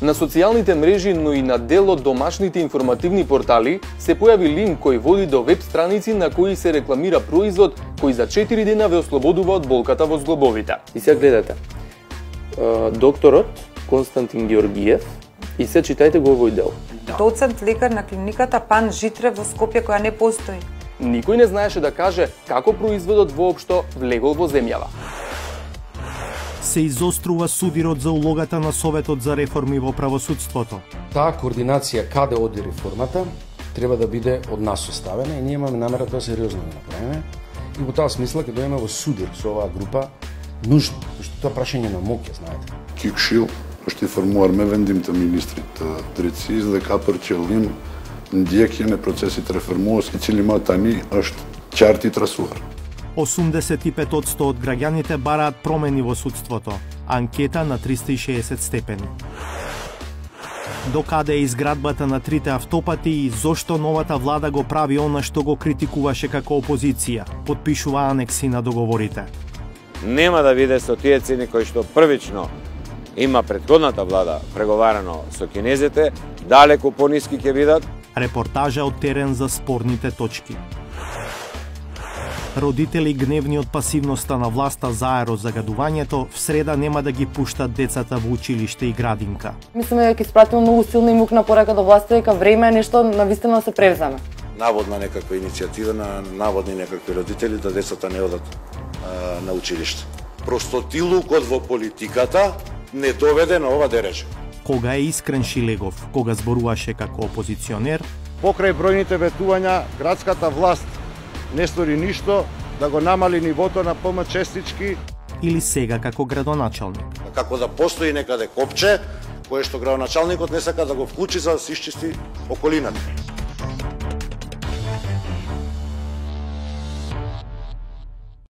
На социјалните мрежи, но и на дел од домашните информативни портали, се појави линк кој води до веб страници на кои се рекламира производ кој за 4 дена ве ослободува од болката во зглобовите. И сега гледате. Докторот Константин Георгиев и се читајте го овој дел. Доцент лекар на клиниката Пан Житре во Скопје која не постои. Никој не знаеше да каже како производот воопшто влегол во земјава. Се изострува судирот за улогата на Советот за реформи во правосудството. Таа координација каде оди реформата треба да биде од нас составена и ние имаме намера да сериозно да направиме. И во таа смисла ќе дојдеме во судир со оваа група нужно, што тоа прашање на моќ, знаете. Кикшил, што формуарме вендимте министрите дреци за да капърчелим дијекјене процесите реформувоски цели тани аш чарти трасувар. 85% од граѓаните бараат промени во судството. Анкета на 360 степени. Докаде е изградбата на трите автопати и зошто новата влада го прави она што го критикуваше како опозиција, потпишува анекси на договорите. Нема да биде со тие цени кои што првично има претходната влада преговарано со кинезите, далеку пониски ќе бидат. Репортажа од терен за спорните точки. Родители гневни од пасивноста на власта за аерозагадувањето, в среда нема да ги пуштат децата во училиште и градинка. Мислиме дека испратиме многу силна и мукна порака до власта дека време е нешто навистина да се превземе. Наводна некаква иницијатива на наводни некакви родители да децата не одат на училиште. Простотилукот во политиката не доведе на ова дереже. Кога е Искрен Шилегов, кога зборуваше како опозиционер, покрај бројните ветувања, градската власт не стори ништо да го намали нивото на ПМ-честички. Или сега како градоначалник. Како да постои некаде копче, кое што градоначалникот не сака да го вклучи за да се исчисти околината.